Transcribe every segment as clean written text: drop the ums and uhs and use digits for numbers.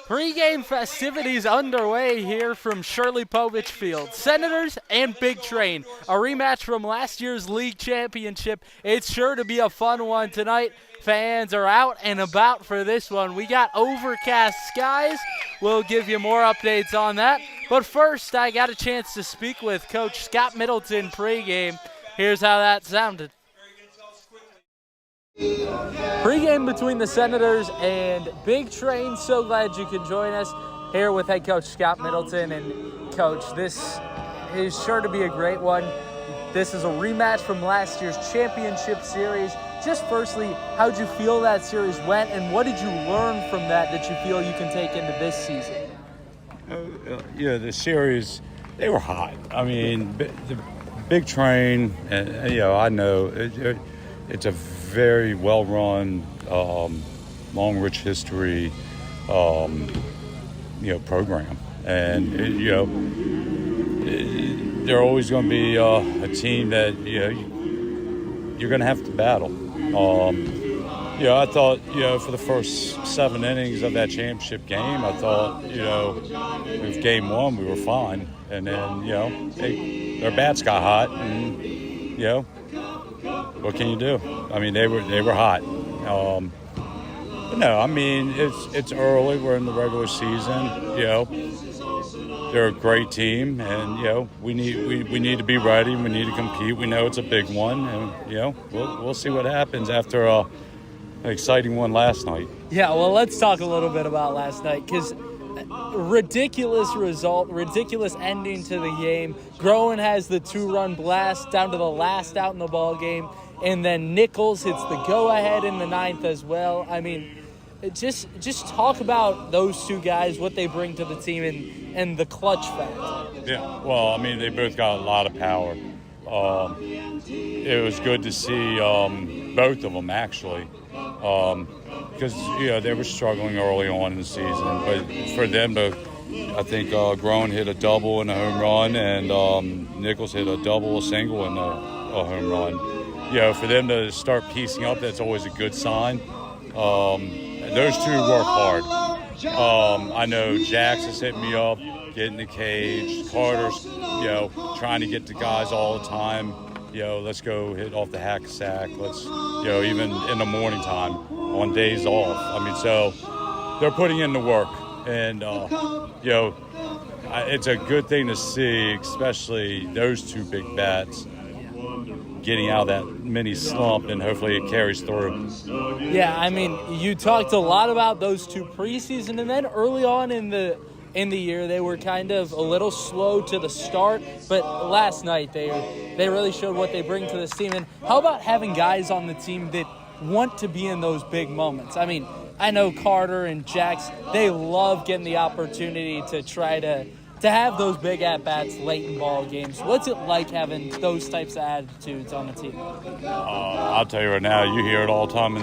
Pre-game festivities underway here from Shirley Povich Field. Senators and Big Train, a rematch from last year's league championship. It's sure to be a fun one tonight. Fans are out and about for this one. We got overcast skies. We'll give you more updates on that. But first, I got a chance to speak with Coach Scott Middleton pre-game. Here's how that sounded. Pre-game between the Senators and Big Train. So glad you could join us here with head coach Scott Middleton. And coach, this is sure to be a great one. This is a rematch from last year's championship series. Just firstly, how'd you feel that series went, and what did you learn from that you feel you can take into this season? The series, they were hot. I mean, the Big Train, I know it's a very well-run, long, rich history, program. And, they're always going to be a team that, you're going to have to battle. I thought, for the first 7 innings of that championship game, I thought, with game one, we were fine. And then, their bats got hot and, what can you do? I mean, they were hot. But no, I mean, it's early. We're in the regular season. They're a great team, and we need to be ready. We need to compete. We know it's a big one, and we'll see what happens after an exciting one last night. Yeah, well, let's talk a little bit about last night, because ridiculous result, ridiculous ending to the game. Groen has the 2-run blast down to the last out in the ball game. And then Nichols hits the go-ahead in the 9th as well. I mean, just talk about those two guys, what they bring to the team, and the clutch factor. Yeah, well, I mean, they both got a lot of power. It was good to see both of them, actually, because, they were struggling early on in the season. But for them to, I think Groen hit a double and a home run, and Nichols hit a double, a single, and a home run. For them to start piecing up, that's always a good sign. Those two work hard. I know Jax has hit me up, getting the cage. Carter's, trying to get the guys all the time. Let's go hit off the hack sack. Let's, even in the morning time on days off. I mean, so they're putting in the work. And, it's a good thing to see, especially those two big bats getting out of that mini slump, and hopefully it carries through. Yeah, I mean, you talked a lot about those two preseason, and then early on in the year they were kind of a little slow to the start, but last night they really showed what they bring to this team. And how about having guys on the team that want to be in those big moments? I mean, I know Carter and Jax, they love getting the opportunity to try to have those big at-bats late in ball games. What's it like having those types of attitudes on the team? I'll tell you right now, you hear it all the time I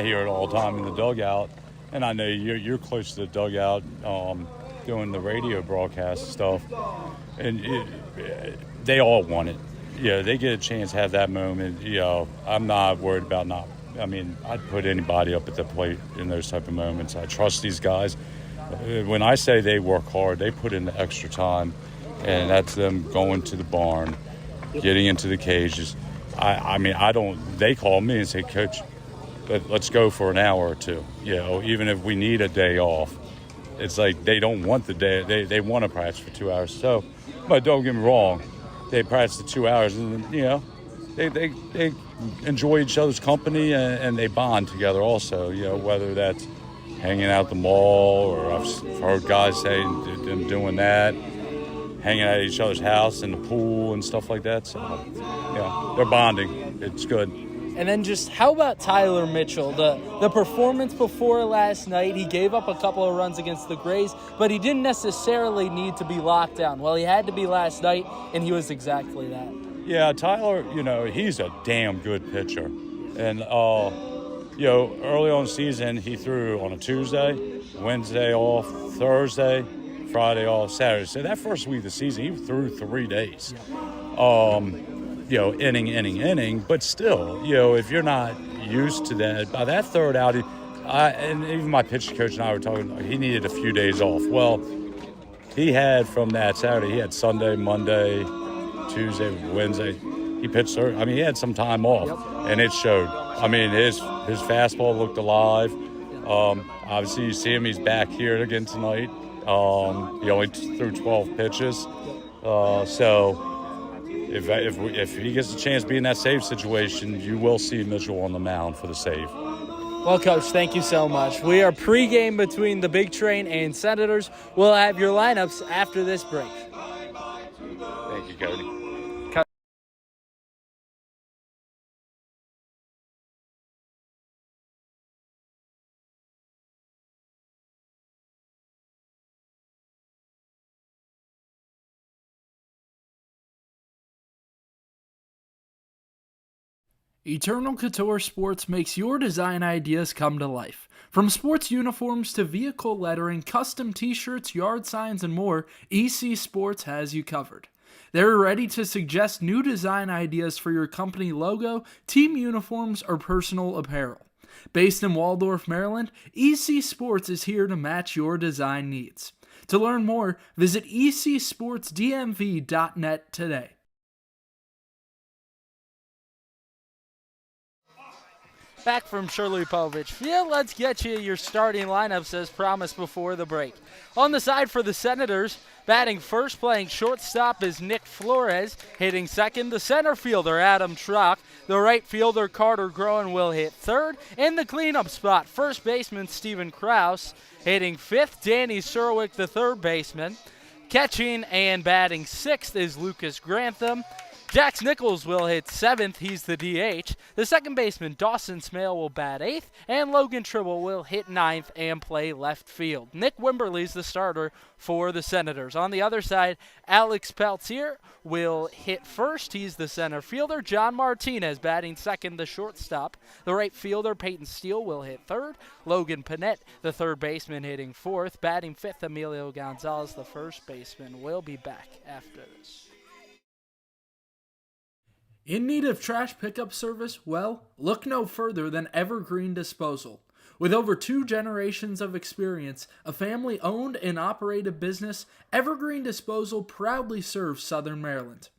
hear it all the time in the dugout, and I know you're close to the dugout doing the radio broadcast stuff, and they all want it. They get a chance to have that moment. I'm not worried about I'd put anybody up at the plate in those type of moments. I trust these guys. When I say they work hard, they put in the extra time, and that's them going to the barn, getting into the cages. They call me and say, Coach, let's go for an hour or two, even if we need a day off. It's like they don't want the day. They want to practice for 2 hours. So, but don't get me wrong, they practice the 2 hours, and, they enjoy each other's company, and they bond together also, whether that's hanging out the mall, or I've heard guys say them doing that, hanging out at each other's house in the pool and stuff like that. So, they're bonding. It's good. And then just how about Tyler Mitchell? The performance before last night, he gave up a couple of runs against the Grays, but he didn't necessarily need to be locked down. Well, he had to be last night, and he was exactly that. Yeah, Tyler, he's a damn good pitcher. And, early on in the season, he threw on a Tuesday, Wednesday off, Thursday, Friday off, Saturday. So that first week of the season, he threw 3 days. Inning. But still, if you're not used to that, by that third out, And even my pitch coach and I were talking, he needed a few days off. Well, he had from that Saturday, he had Sunday, Monday, Tuesday, Wednesday. He pitched, I mean, he had some time off, and it showed. I mean, his fastball looked alive. Obviously, you see him, he's back here again tonight. He only threw 12 pitches. So if he gets a chance to be in that save situation, you will see Mitchell on the mound for the save. Well, Coach, thank you so much. We are pregame between the Big Train and Senators. We'll have your lineups after this break. Thank you, Cody. Eternal Couture Sports makes your design ideas come to life. From sports uniforms to vehicle lettering, custom t-shirts, yard signs, and more, EC Sports has you covered. They're ready to suggest new design ideas for your company logo, team uniforms, or personal apparel. Based in Waldorf, Maryland, EC Sports is here to match your design needs. To learn more, visit ecsportsdmv.net today. Back from Shirley Povich Field, let's get you your starting lineups as promised before the break. On the side for the Senators, batting first, playing shortstop is Nick Flores. Hitting second, the center fielder Adam Trock. The right fielder Carter Groen will hit third. In the cleanup spot, first baseman Steven Krause. Hitting fifth, Danny Serwick, the third baseman. Catching and batting sixth is Lucas Grantham. Jax Nichols will hit seventh. He's the DH. The second baseman, Dawson Smale, will bat eighth, and Logan Tribble will hit ninth and play left field. Nick Wimberly's the starter for the Senators. On the other side, Alex Peltier will hit first. He's the center fielder. John Martinez batting second, the shortstop. The right fielder, Peyton Steele, will hit third. Logan Panette, the third baseman, hitting fourth. Batting fifth, Emilio Gonzalez, the first baseman, will be back after this. In need of trash pickup service? Well, look no further than Evergreen Disposal. With over 2 generations of experience, a family-owned and operated business, Evergreen Disposal proudly serves Southern Maryland.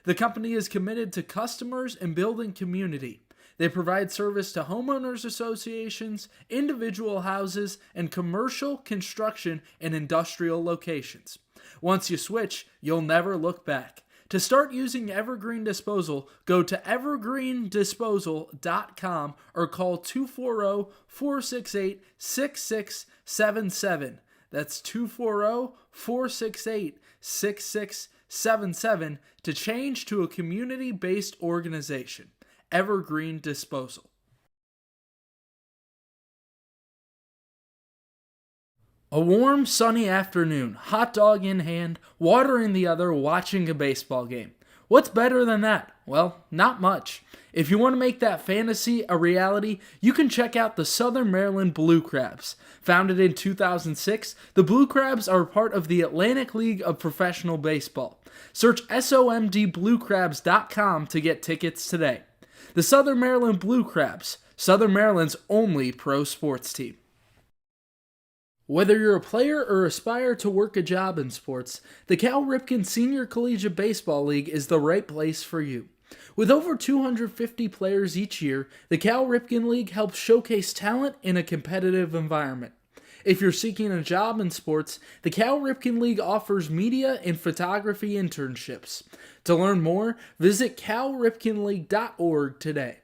The company is committed to customers and building community. They provide service to homeowners associations, individual houses, and commercial, construction, and industrial locations. Once you switch, you'll never look back. To start using Evergreen Disposal, go to evergreendisposal.com or call 240-468-6677. That's 240-468-6677 to change to a community-based organization. Evergreen Disposal. A warm, sunny afternoon, hot dog in hand, water in the other, watching a baseball game. What's better than that? Well, not much. If you want to make that fantasy a reality, you can check out the Southern Maryland Blue Crabs. Founded in 2006, the Blue Crabs are part of the Atlantic League of Professional Baseball. Search somdbluecrabs.com to get tickets today. The Southern Maryland Blue Crabs, Southern Maryland's only pro sports team. Whether you're a player or aspire to work a job in sports, the Cal Ripken Senior Collegiate Baseball League is the right place for you. With over 250 players each year, the Cal Ripken League helps showcase talent in a competitive environment. If you're seeking a job in sports, the Cal Ripken League offers media and photography internships. To learn more, visit calripkenleague.org today.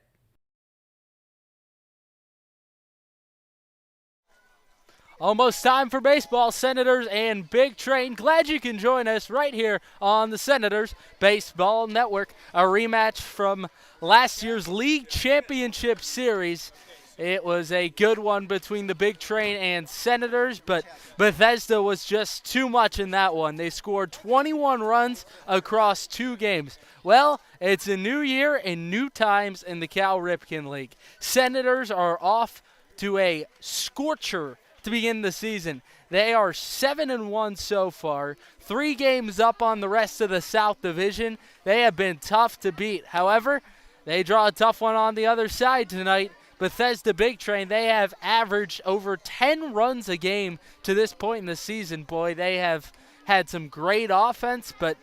Almost time for baseball, Senators and Big Train. Glad you can join us right here on the Senators Baseball Network. A rematch from last year's League Championship Series. It was a good one between the Big Train and Senators, but Bethesda was just too much in that one. They scored 21 runs across 2 games. Well, it's a new year and new times in the Cal Ripken League. Senators are off to a scorcher to begin the season. They are 7-1 so far, 3 games up on the rest of the South Division. They have been tough to beat. However, they draw a tough one on the other side tonight. Bethesda Big Train, they have averaged over 10 runs a game to this point in the season. Boy, they have had some great offense, but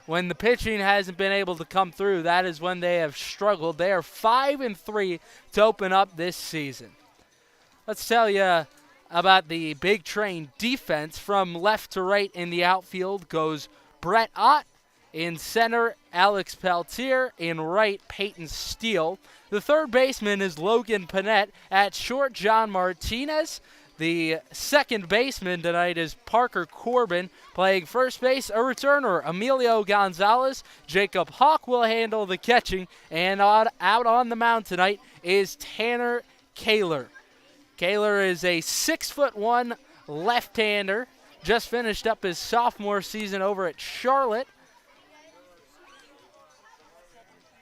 when the pitching hasn't been able to come through, that is when they have struggled. They are 5-3 to open up this season. Let's tell you about the Big Train defense. From left to right in the outfield goes Brett Ott. In center, Alex Peltier. In right, Peyton Steele. The third baseman is Logan Panette. At short, John Martinez. The second baseman tonight is Parker Corbin. Playing first base, a returner, Emilio Gonzalez. Jacob Hawk will handle the catching. And out on the mound tonight is Tanner Kaler. Kaler is a 6'1" left-hander. Just finished up his sophomore season over at Charlotte.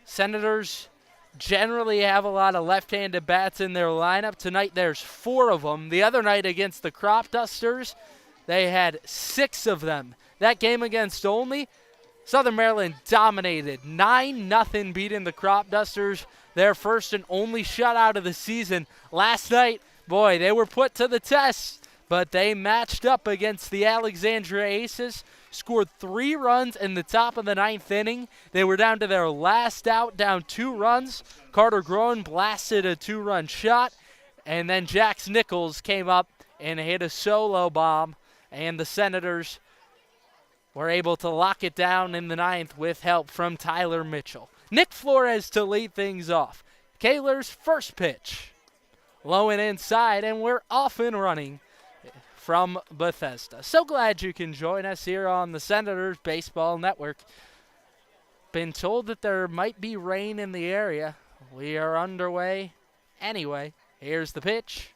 Senators generally have a lot of left-handed bats in their lineup. Tonight there's 4 of them. The other night against the Crop Dusters, they had 6 of them. That game against Olney, Southern Maryland dominated. 9-0 beating the Crop Dusters, their first and only shutout of the season. Last night, boy, they were put to the test, but they matched up against the Alexandria Aces, scored 3 runs in the top of the 9th inning. They were down to their last out, down 2 runs. Carter Groen blasted a 2-run shot, and then Jax Nichols came up and hit a solo bomb, and the Senators were able to lock it down in the 9th with help from Tyler Mitchell. Nick Flores to lead things off. Kaler's first pitch. Low and inside, and we're off and running from Bethesda. So glad you can join us here on the Senators Baseball Network. Been told that there might be rain in the area. We are underway anyway. Here's the pitch.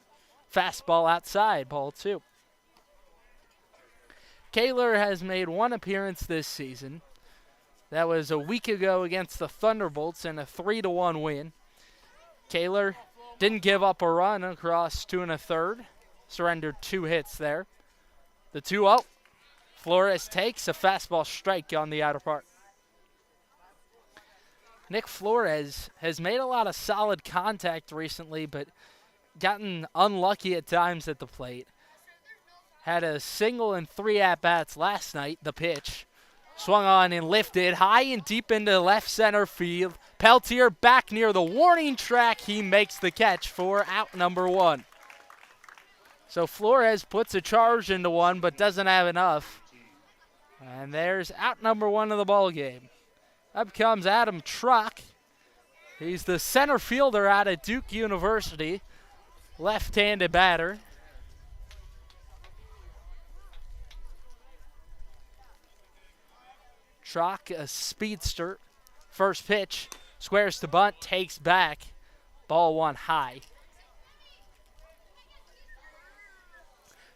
Fastball outside, ball 2. Kaler has made 1 appearance this season. That was a week ago against the Thunderbolts in a 3-1 win. Kaler didn't give up a run across 2 1/3. Surrendered 2 hits there. The 2-0. Flores takes a fastball strike on the outer part. Nick Flores has made a lot of solid contact recently, but gotten unlucky at times at the plate. Had a single and 3 at-bats last night. The pitch swung on and lifted high and deep into left center field. Peltier back near the warning track. He makes the catch for out number 1. So Flores puts a charge into 1 but doesn't have enough. And there's out number 1 of the ball game. Up comes Adam Truck. He's the center fielder out of Duke University. Left-handed batter. Truck, a speedster. First pitch, squares to bunt, takes back. Ball 1 high.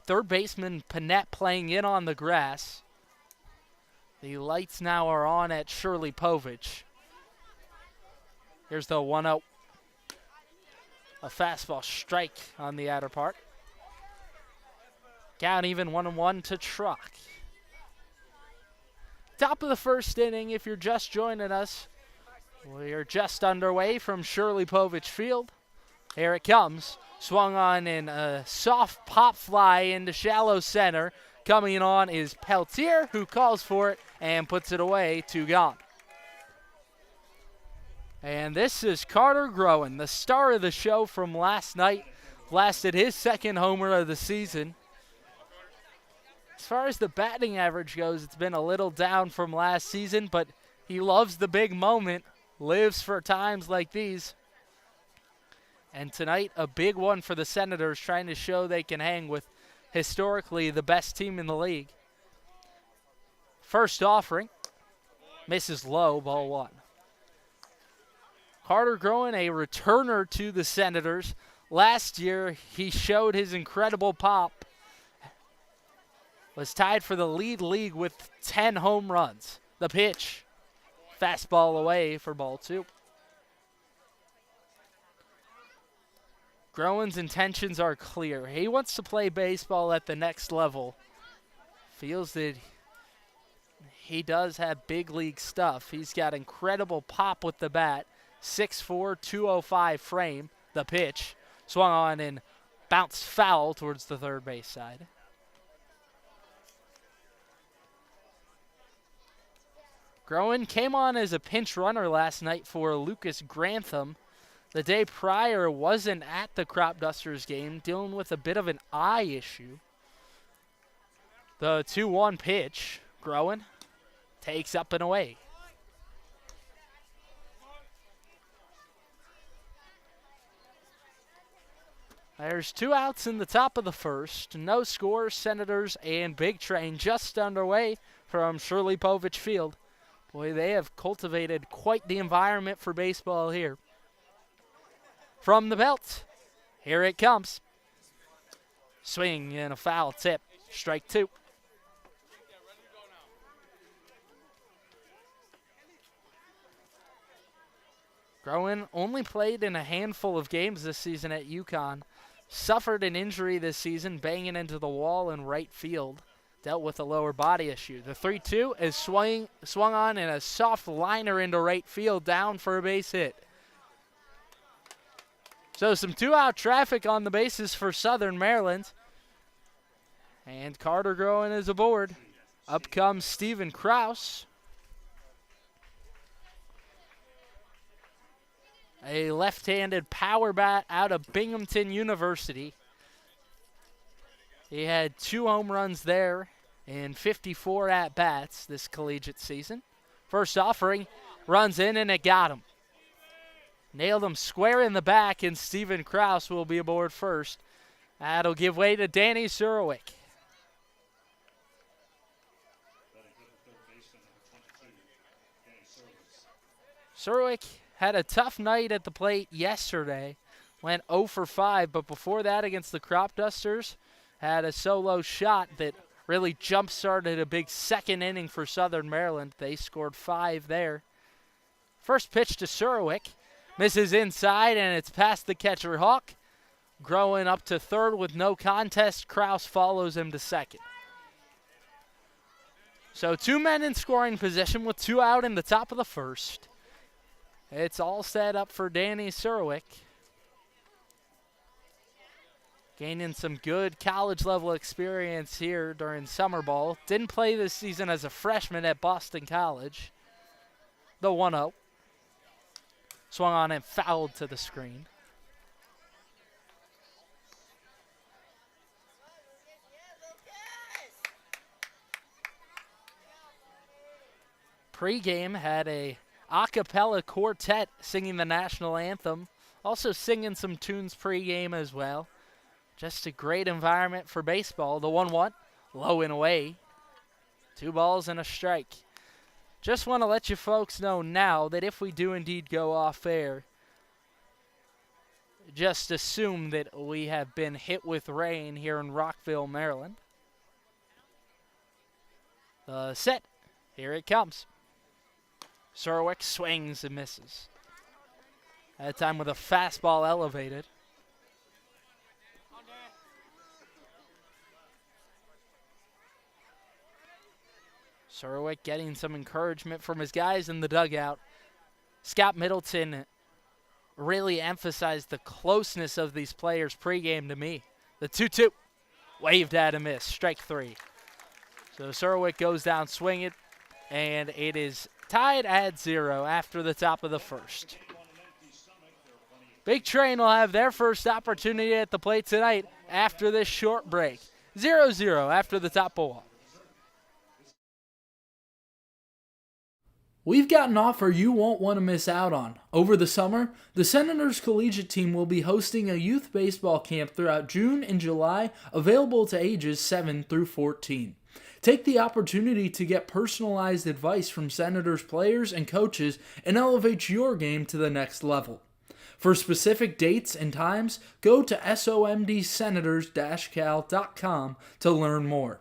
Third baseman Panette playing in on the grass. The lights now are on at Shirley Povich. Here's the 1-0. A fastball strike on the outer part. Count even 1-1 to Truck. Top of the first inning, if you're just joining us. We are just underway from Shirley Povich Field. Here it comes. Swung on in a soft pop fly into shallow center. Coming on is Peltier, who calls for it and puts it away. 2 gone. And this is Carter Groen, the star of the show from last night. Blasted his 2nd homer of the season. As far as the batting average goes, it's been a little down from last season, but he loves the big moment, lives for times like these. And tonight, a big one for the Senators, trying to show they can hang with historically the best team in the league. First offering, misses low, ball 1. Carter Groen, a returner to the Senators. Last year, he showed his incredible pop. Was tied for the league with 10 home runs. The pitch, fastball away for ball 2. Groen's intentions are clear. He wants to play baseball at the next level. Feels that he does have big league stuff. He's got incredible pop with the bat. 6'4", 205 frame. The pitch swung on and bounced foul towards the third base side. Groen came on as a pinch runner last night for Lucas Grantham. The day prior wasn't at the Crop Dusters game, dealing with a bit of an eye issue. The 2-1 pitch, Groen takes up and away. There's 2 outs in the top of the first. No score. Senators and Big Train just underway from Shirley Povich Field. Boy, they have cultivated quite the environment for baseball here. From the belt, here it comes. Swing and a foul tip. Strike 2. Groen only played in a handful of games this season at UConn. Suffered an injury this season, banging into the wall in right field. Dealt with a lower body issue. The 3-2 is swung on in a soft liner into right field, down for a base hit. So some 2-out traffic on the bases for Southern Maryland. And Carter Groen is aboard. Up comes Stephen Krause. A left-handed power bat out of Binghamton University. He had 2 home runs there in 54 at-bats this collegiate season. First offering, runs in and it got him. Nailed him square in the back, and Stephen Krause will be aboard first. That'll give way to Danny Surowick. Surowick had a tough night at the plate yesterday. Went 0 for 5, but before that against the Crop Dusters, had a solo shot that really jump-started a big second inning for Southern Maryland. They scored 5 there. First pitch to Surowick. Misses inside, and it's past the catcher Hawk. Groen up to third with no contest. Krause follows him to second. So 2 men in scoring position with 2 out in the top of the first. It's all set up for Danny Surowick. Gaining some good college-level experience here during summer ball. Didn't play this season as a freshman at Boston College. The 1-0. Swung on and fouled to the screen. Pre-game had a a cappella quartet singing the national anthem. Also singing some tunes pre-game as well. Just a great environment for baseball. The 1-1, low and away. 2 balls and a strike. Just want to let you folks know now that if we do indeed go off air, just assume that we have been hit with rain here in Rockville, Maryland. The set, here it comes. Surowick swings and misses. That time with a fastball elevated. Surowick getting some encouragement from his guys in the dugout. Scott Middleton really emphasized the closeness of these players pregame to me. The 2-2, waved at a miss, strike 3. So Surowick goes down swinging, and it is tied at 0 after the top of the first. Big Train will have their first opportunity at the plate tonight after this short break. 0-0 after the top of 1. We've got an offer you won't want to miss out on. Over the summer, the Senators collegiate team will be hosting a youth baseball camp throughout June and July, available to ages 7 through 14. Take the opportunity to get personalized advice from Senators players and coaches and elevate your game to the next level. For specific dates and times, go to somdsenators-cal.com to learn more.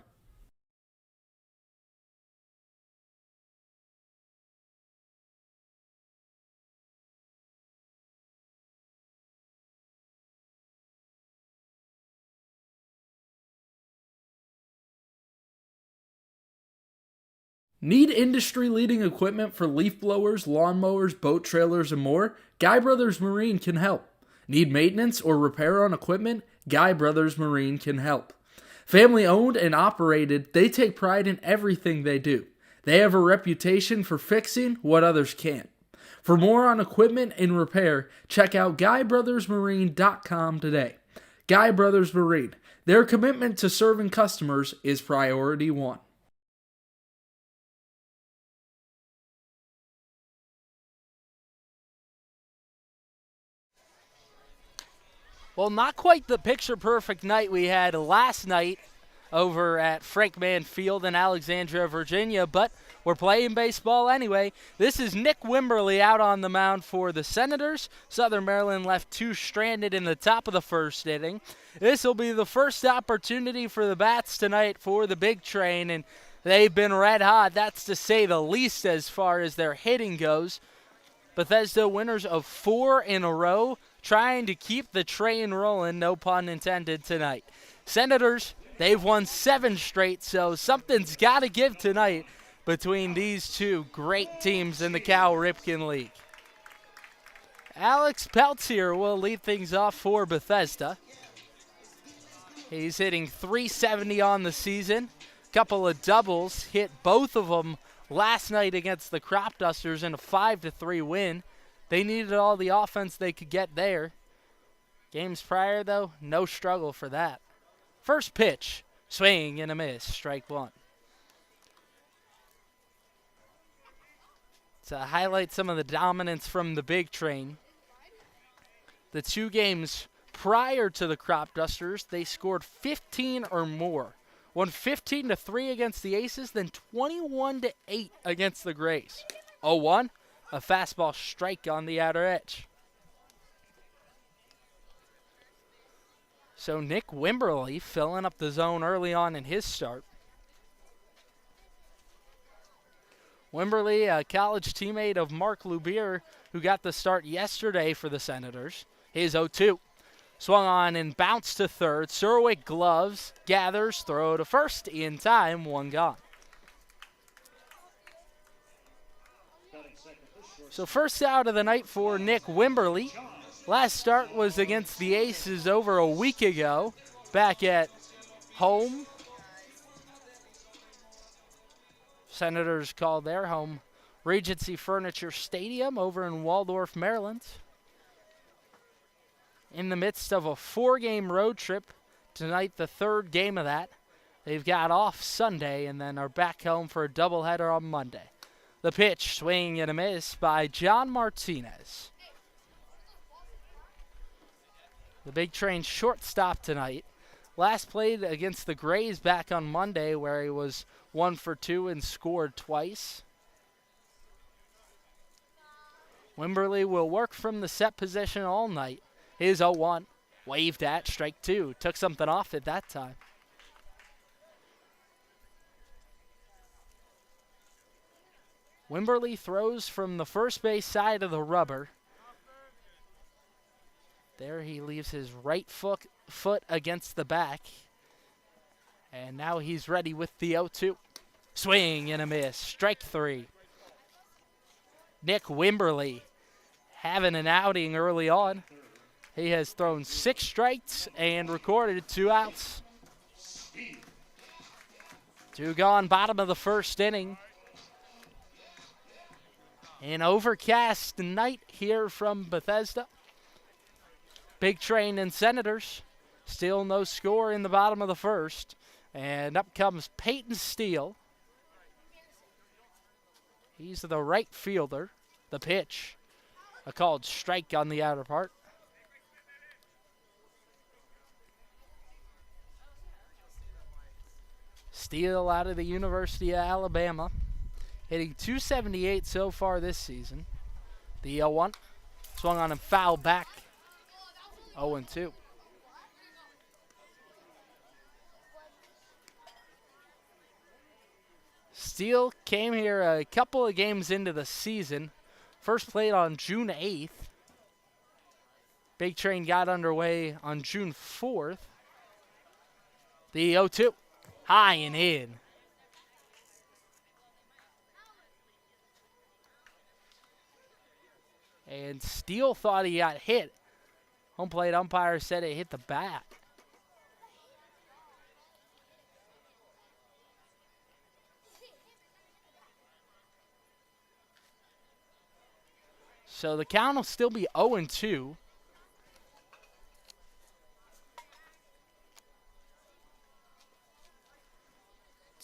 Need industry-leading equipment for leaf blowers, lawnmowers, boat trailers, and more? Guy Brothers Marine can help. Need maintenance or repair on equipment? Guy Brothers Marine can help. Family owned and operated, they take pride in everything they do. They have a reputation for fixing what others can't. For more on equipment and repair, check out GuyBrothersMarine.com today. Guy Brothers Marine. Their commitment to serving customers is priority one. Well, not quite the picture-perfect night we had last night over at Frank Mann Field in Alexandria, Virginia, but we're playing baseball anyway. This is Nick Wimberly out on the mound for the Senators. Southern Maryland left two stranded in the top of the first inning. This will be the first opportunity for the Bats tonight for the Big Train, and they've been red hot. That's to say the least as far as their hitting goes. Bethesda winners of 4 in a row, trying to keep the train rolling, no pun intended, tonight. Senators, they've won 7 straight, so something's got to give tonight between these two great teams in the Cal Ripken League. Alex Peltier will lead things off for Bethesda. He's hitting .370 on the season. Couple of doubles, hit both of them last night against the Crop Dusters in a 5-3 win. They needed all the offense they could get there. Games prior, though, no struggle for that. First pitch, swing and a miss, strike one. To highlight some of the dominance from the Big Train, the 2 games prior to the Crop Dusters, they scored 15 or more. Won 15-3 against the Aces, then 21-8 against the Grays. 0-1, a fastball strike on the outer edge. So Nick Wimberly filling up the zone early on in his start. Wimberly, a college teammate of Mark Lubier, who got the start yesterday for the Senators. His 0-2. Swung on and bounced to third. Surwick gloves, gathers, throw to first in time, 1 gone. So first out of the night for Nick Wimberly. Last start was against the Aces over a week ago, back at home. Senators call their home Regency Furniture Stadium over in Waldorf, Maryland. In the midst of a 4-game road trip, tonight the 3rd game of that. They've got off Sunday and then are back home for a doubleheader on Monday. The pitch, swing and a miss by John Martinez. The Big Train shortstop tonight. Last played against the Grays back on Monday, where he was 1 for 2 and scored twice. Wimberly will work from the set position all night. His 0-1, waved at, strike 2. Took something off at that time. Wimberly throws from the first base side of the rubber. There he leaves his right foot against the back. And now he's ready with the 0-2. Swing and a miss, strike 3. Nick Wimberly having an outing early on. He has thrown 6 strikes and recorded 2 outs. 2 gone, bottom of the first inning. An overcast night here from Bethesda. Big Train and Senators. Still no score in the bottom of the first. And up comes Peyton Steele. He's the right fielder. The pitch, a called strike on the outer part. Steele out of the University of Alabama, hitting .278 so far this season. The 0-1, swung on and fouled back. 0-2. Steele came here a couple of games into the season. First played on June 8th. Big Train got underway on June 4th. The 0-2, high and in. And Steele thought he got hit Home plate umpire said it hit the bat. So the count will still be 0-2.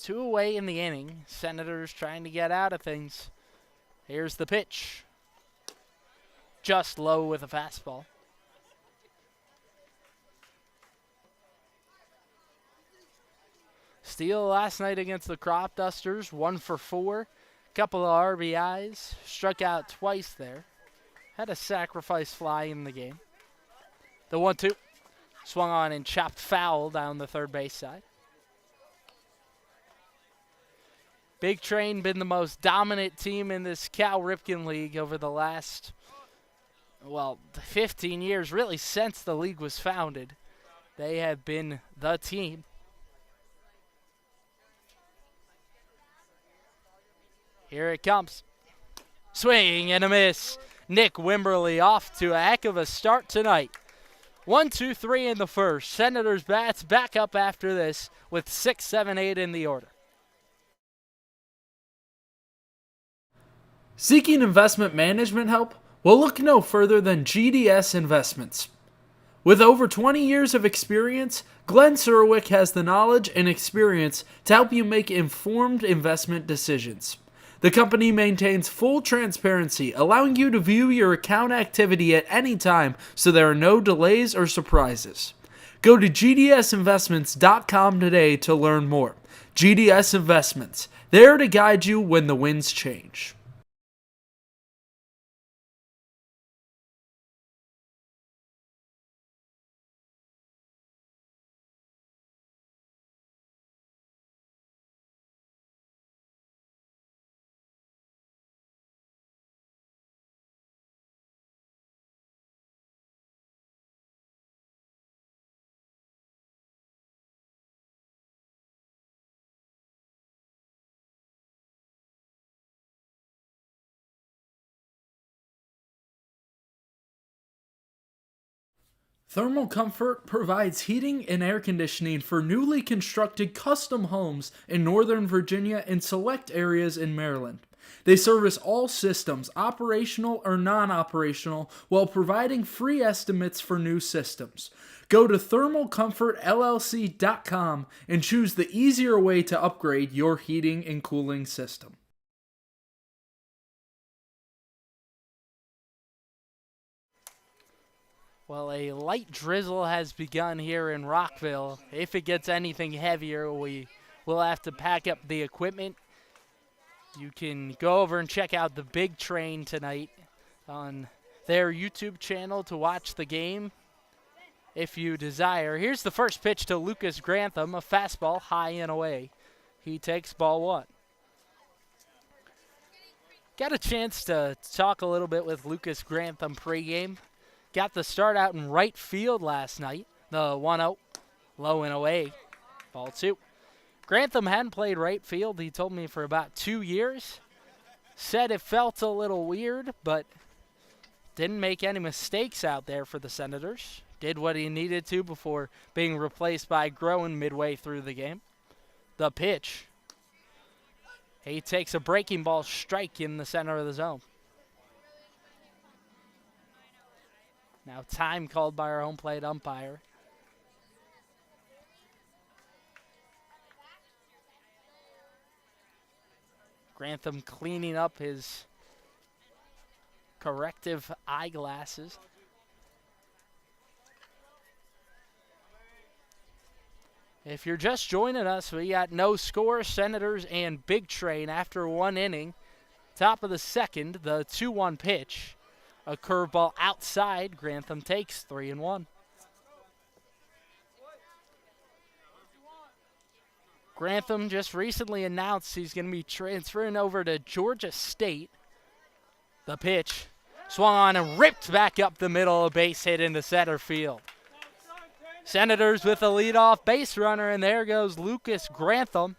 Two away in the inning. Senators trying to get out of things. Here's the pitch. Just low with a fastball. Steele last night against the Crop Dusters, 1 for 4. Couple of RBIs. Struck out twice there. Had a sacrifice fly in the game. The 1-2. Swung on and chopped foul down the third base side. Big Train been the most dominant team in this Cal Ripken League over the last, 15 years, really since the league was founded. They have been the team. Here it comes. Swing and a miss. Nick Wimberly off to a heck of a start tonight. 1-2-3 in the first. Senators bats back up after this with 6, 7, 8 in the order. Seeking investment management help? Well, look no further than GDS Investments. With over 20 years of experience, Glenn Surwick has the knowledge and experience to help you make informed investment decisions. The company maintains full transparency, allowing you to view your account activity at any time so there are no delays or surprises. Go to gdsinvestments.com today to learn more. GDS Investments, there to guide you when the winds change. Thermal Comfort provides heating and air conditioning for newly constructed custom homes in Northern Virginia and select areas in Maryland. They service all systems, operational or non-operational, while providing free estimates for new systems. Go to thermalcomfortllc.com and choose the easier way to upgrade your heating and cooling system. Well, a light drizzle has begun here in Rockville. If it gets anything heavier, we will have to pack up the equipment. You can go over and check out the Big Train tonight on their YouTube channel to watch the game if you desire. Here's the first pitch to Lucas Grantham, a fastball high and away. He takes ball 1. Got a chance to talk a little bit with Lucas Grantham pregame. Got the start out in right field last night. The 1-0, low and away, ball 2. Grantham hadn't played right field, he told me, for about 2 years. Said it felt a little weird, but didn't make any mistakes out there for the Senators. Did what he needed to before being replaced by Groen midway through the game. The pitch. He takes a breaking ball strike in the center of the zone. Now time called by our home plate umpire. Grantham cleaning up his corrective eyeglasses. If you're just joining us, we got no score, Senators and Big Train after 1 inning. Top of the second, the 2-1 pitch. A curveball outside. Grantham takes 3-1. Grantham just recently announced he's going to be transferring over to Georgia State. The pitch swung on and ripped back up the middle, a base hit into center field. Senators with a leadoff base runner, and there goes Lucas Grantham.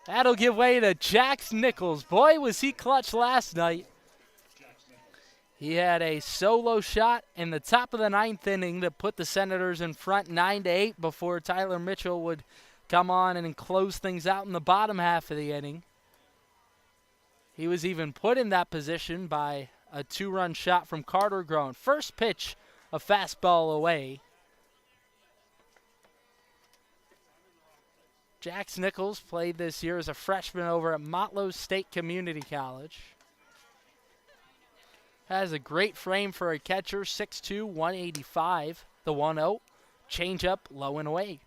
That'll give way to Jax Nichols. Boy, was he clutch last night. He had a solo shot in the top of the ninth inning that put the Senators in front 9-8 before Tyler Mitchell would come on and close things out in the bottom half of the inning. He was even put in that position by a 2-run shot from Carter Groen. First pitch, a fastball away. Jax Nichols played this year as a freshman over at Motlow State Community College. Has a great frame for a catcher, 6'2", 185. The 1-0, changeup low and away.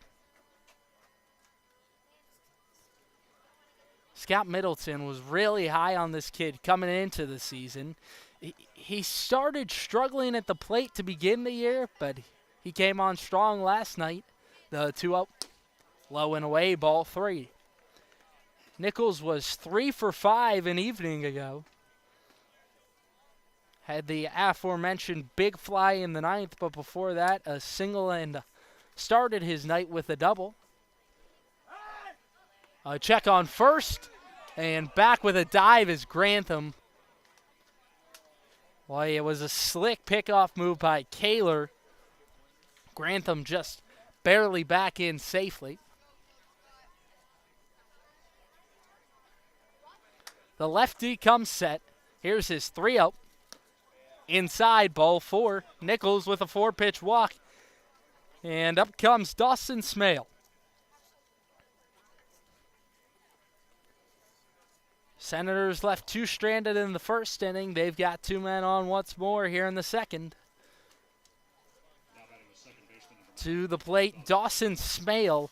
Scott Middleton was really high on this kid coming into the season. He started struggling at the plate to begin the year, but he came on strong last night. The 2-0, low and away, ball 3. Nichols was 3 for 5 an evening ago. Had the aforementioned big fly in the ninth, but before that, a single, and started his night with a double. A check on first, and back with a dive is Grantham. Well, it was a slick pickoff move by Kaler. Grantham just barely back in safely. The lefty comes set. Here's his 3-0. Inside, ball 4. Nichols with a 4-pitch walk. And up comes Dawson Smale. Senators left 2 stranded in the first inning. They've got 2 men on once more here in the second. To the plate, Dawson Smale,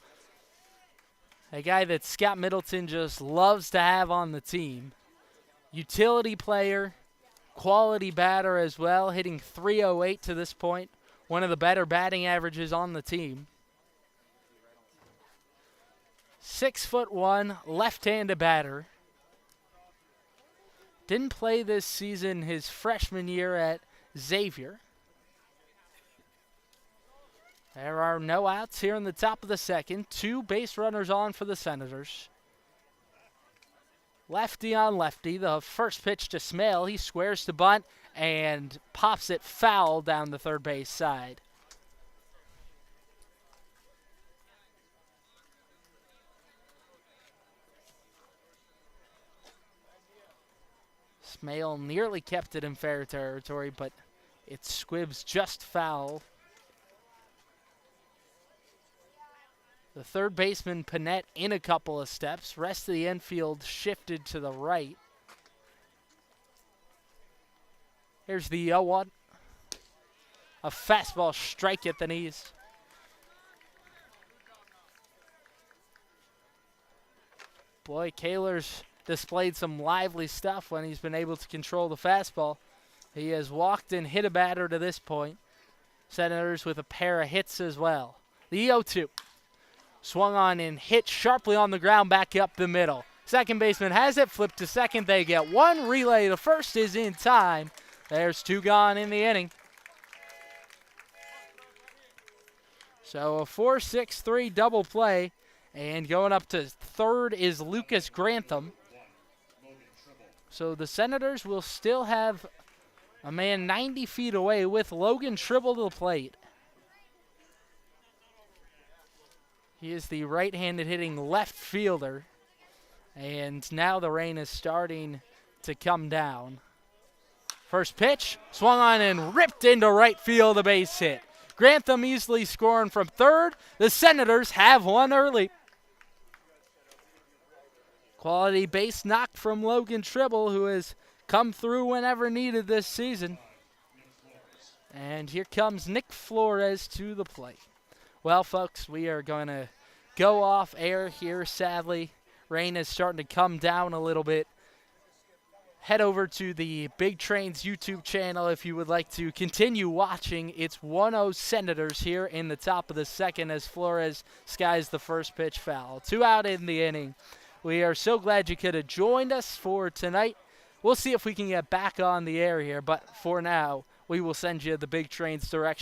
a guy that Scott Middleton just loves to have on the team. Utility player, quality batter as well, hitting .308 to this point. One of the better batting averages on the team. 6'1", left-handed batter. Didn't play this season his freshman year at Xavier. There are no outs here in the top of the second. 2 base runners on for the Senators. Lefty on lefty. The first pitch to Smale. He squares to bunt and pops it foul down the third base side. Smale nearly kept it in fair territory, but it squibs just foul. The third baseman, Panette, in a couple of steps. Rest of the infield shifted to the right. Here's the 0-1. A fastball strike at the knees. Boy, Kaler's displayed some lively stuff when he's been able to control the fastball. He has walked and hit a batter to this point. Senators with a pair of hits as well. The 0-2. Swung on and hit sharply on the ground back up the middle. Second baseman has it, flipped to second. They get 1 relay. The first is in time. There's 2 gone in the inning. So a 4-6-3 double play. And going up to third is Lucas Grantham. So the Senators will still have a man 90 feet away with Logan Tribble to the plate. He is the right-handed hitting left fielder. And now the rain is starting to come down. First pitch, swung on and ripped into right field, a base hit. Grantham easily scoring from third. The Senators have one early. Quality base knock from Logan Tribble, who has come through whenever needed this season. And here comes Nick Flores to the plate. Well, folks, we are going to go off air here, sadly. Rain is starting to come down a little bit. Head over to the Big Train's YouTube channel if you would like to continue watching. It's 1-0 Senators here in the top of the second as Flores skies the first pitch foul. 2 out in the inning. We are so glad you could have joined us for tonight. We'll see if we can get back on the air here, but for now, we will send you the Big Train's direction.